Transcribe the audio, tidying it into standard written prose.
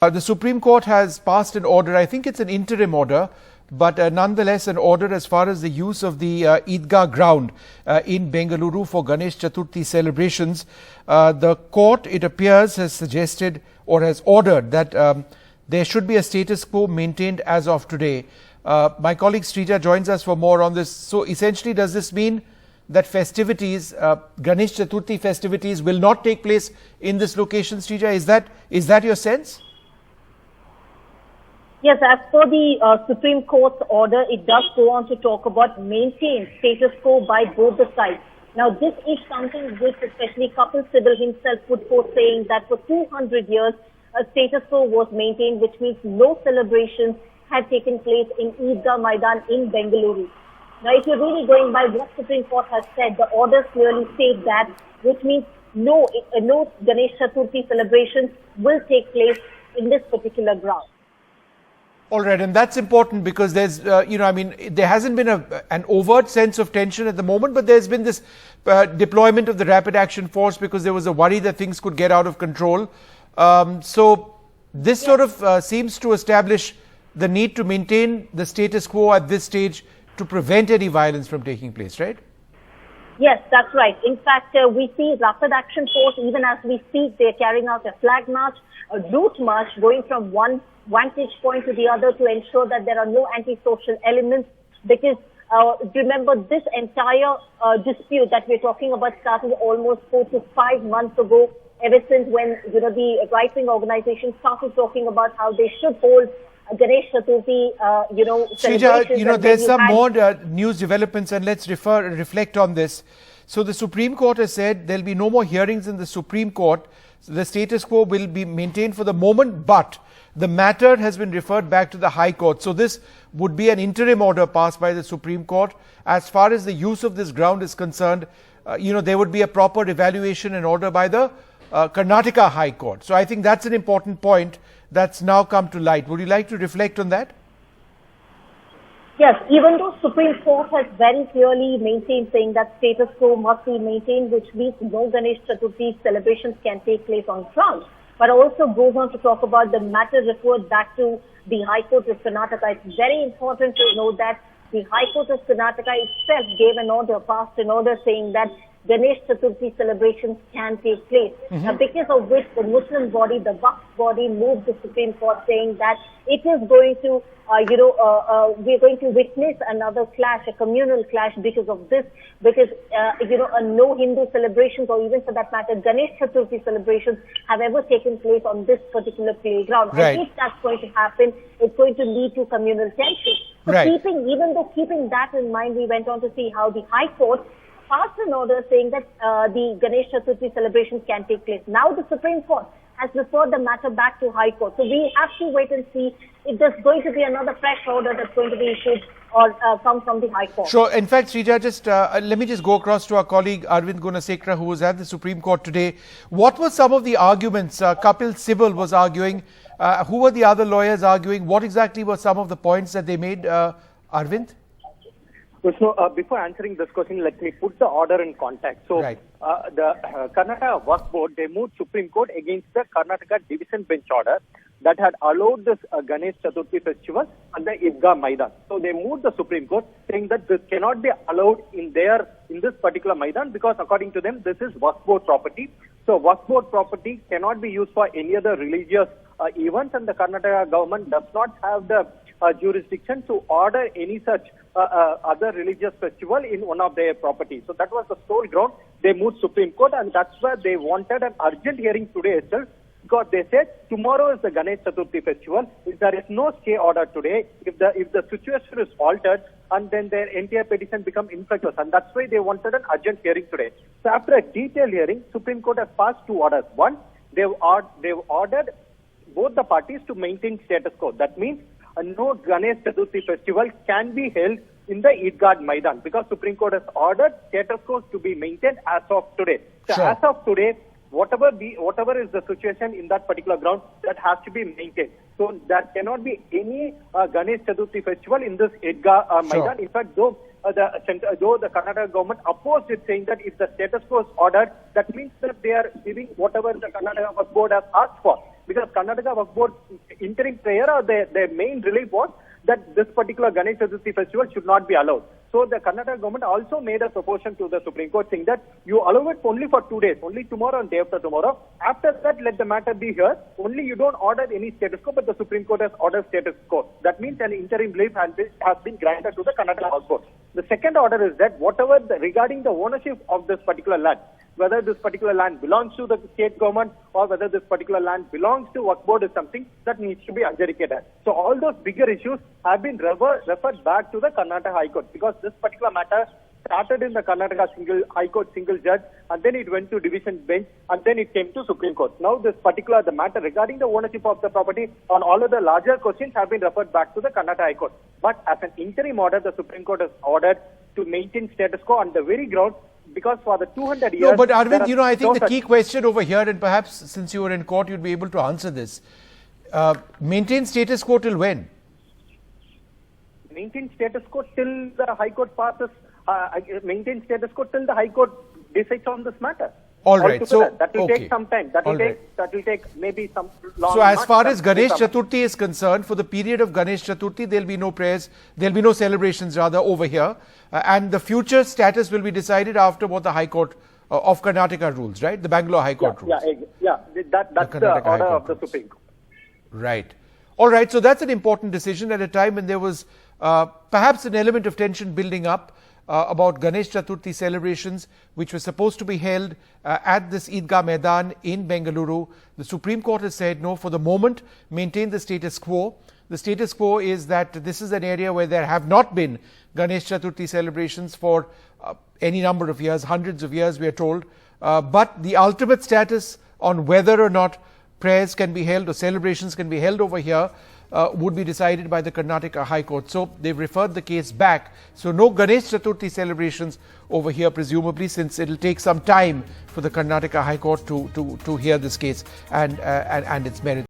The Supreme Court has passed an order. I think it's an interim order, but nonetheless an order as far as the use of the Idgah ground in Bengaluru for Ganesh Chaturthi celebrations. The court, it appears, has suggested or has ordered that there should be a status quo maintained as of today. My colleague Srija joins us for more on this. So essentially, does this mean that festivities, Ganesh Chaturthi festivities, will not take place in this location, Srija? Is that your sense? Yes, as per the Supreme Court's order, it does go on to talk about maintain status quo by both the sides. Now, this is something which especially Kapil Sibal himself put forth, saying that for 200 years, a status quo was maintained, which means no celebrations had taken place in Idgah Maidan in Bengaluru. Now, if you're really going by what Supreme Court has said, the orders clearly state that, which means no Ganesh Chaturthi celebrations will take place in this particular ground. All right, and that's important because there's, there hasn't been an overt sense of tension at the moment, but there's been this deployment of the Rapid Action Force because there was a worry that things could get out of control. So this sort of seems to establish the need to maintain the status quo at this stage to prevent any violence from taking place, right? Yes, that's right. In fact, we see Rapid Action Force, even as we speak, they're carrying out a flag march, a route march, going from one vantage point to the other to ensure that there are no antisocial elements. Because remember, this entire dispute that we're talking about started almost 4 to 5 months ago, ever since when the right-wing organizations started talking about how they should hold Ganesh Chaturthi, Srija, there's some more news developments, and let's reflect on this. So the Supreme Court has said there'll be no more hearings in the Supreme Court. So the status quo will be maintained for the moment, but the matter has been referred back to the High Court. So this would be an interim order passed by the Supreme Court. As far as the use of this ground is concerned, there would be a proper evaluation and order by the Karnataka High Court. So I think that's an important point that's now come to light. Would you like to reflect on that? Yes, even though Supreme Court has very clearly maintained, saying that status quo must be maintained, which means no Ganesh Chaturthi celebrations can take place on ground, but also goes on to talk about the matter referred back to the High Court of Karnataka. It's very important to know that the High Court of Karnataka itself gave an order, passed an order saying that Ganesh Chaturthi celebrations can take place. Because of which the Muslim body, the Waqf body, moved the Supreme Court, saying that it is going to, we're going to witness another clash, a communal clash because of this, because, no Hindu celebrations or even for that matter, Ganesh Chaturthi celebrations have ever taken place on this particular playground. Right. And if that's going to happen, it's going to lead to communal tension. So right. keeping that in mind, we went on to see how the High Court passed an order saying that the Ganesh Chaturthi celebrations can take place. Now the Supreme Court has referred the matter back to High Court. So we have to wait and see if there's going to be another fresh order that's going to be issued or come from the High Court. Sure. In fact, Srija, let me just go across to our colleague Arvind Gunasekara, who was at the Supreme Court today. What were some of the arguments Kapil Sibal was arguing? Who were the other lawyers arguing? What exactly were some of the points that they made, Arvind? So, before answering this question, let me put the order in context. So, right. The Karnataka Waqf Board, they moved Supreme Court against the Karnataka Division Bench order that had allowed this Ganesh Chaturthi festival on the Idgah Maidan. So, they moved the Supreme Court saying that this cannot be allowed in this particular Maidan because according to them, this is Waqf Board property. So, Waqf Board property cannot be used for any other religious events, and the Karnataka government does not have the jurisdiction to order any such other religious festival in one of their properties. So that was the sole ground. They moved Supreme Court, and that's why they wanted an urgent hearing today itself, because they said tomorrow is the Ganesh Chaturthi festival. If there is no stay order today, if the situation is altered, and then their entire petition become infructuous, and that's why they wanted an urgent hearing today. So after a detailed hearing, Supreme Court has passed 2 orders. One, they've ordered both the parties to maintain status quo. That means no Ganesh Chaturthi festival can be held in the Idgah Maidan because Supreme Court has ordered status quo to be maintained as of today. So sure. As of today, whatever is the situation in that particular ground, that has to be maintained. So there cannot be any Ganesh Chaturthi festival in this Idgah Maidan. Sure. In fact, though the Karnataka government opposed it, saying that if the status quo is ordered, that means that they are giving whatever the Karnataka board has asked for. because Karnataka Waqf Board interim prayer or their main relief was that this particular Ganesh Chaturthi festival should not be allowed. So the Karnataka government also made a proposition to the Supreme Court saying that you allow it only for 2 days, only tomorrow and day after tomorrow. After that, let the matter be heard. Only you don't order any status quo, but the Supreme Court has ordered status quo. That means an interim relief has been granted to the Karnataka Waqf Board. The second order is that whatever regarding the ownership of this particular land, whether this particular land belongs to the state government or whether this particular land belongs to Waqf Board is something that needs to be adjudicated. So all those bigger issues have been referred back to the Karnataka High Court, because this particular matter started in the Karnataka High Court single judge, and then it went to division bench, and then it came to Supreme Court. Now the matter regarding the ownership of the property on all of the larger questions have been referred back to the Karnataka High Court. But as an interim order, the Supreme Court has ordered to maintain status quo on the very ground, because for the 200 years... No, but Arvind, I think the key question over here, and perhaps since you were in court, you'd be able to answer this. Maintain status quo till when? Maintain status quo till the High Court passes, maintain status quo till the High Court decides on this matter. All right. So that will take some time. That will take maybe some long. So as far as Ganesh Chaturthi is concerned, for the period of Ganesh Chaturthi, there will be no prayers, there will be no celebrations rather over here, and the future status will be decided after what the High Court of Karnataka rules, right? The Bengaluru High Court rules. That's the order of the Supreme Court. Right. All right. So that's an important decision at a time when there was perhaps an element of tension building up about Ganesh Chaturthi celebrations, which were supposed to be held at this Idgah Maidan in Bengaluru. The Supreme Court has said, no, for the moment, maintain the status quo. The status quo is that this is an area where there have not been Ganesh Chaturthi celebrations for any number of years, hundreds of years, we are told. But the ultimate status on whether or not prayers can be held or celebrations can be held over here would be decided by the Karnataka High Court. So they've referred the case back. So no Ganesh Chaturthi celebrations over here, presumably, since it'll take some time for the Karnataka High Court to hear this case and its merits.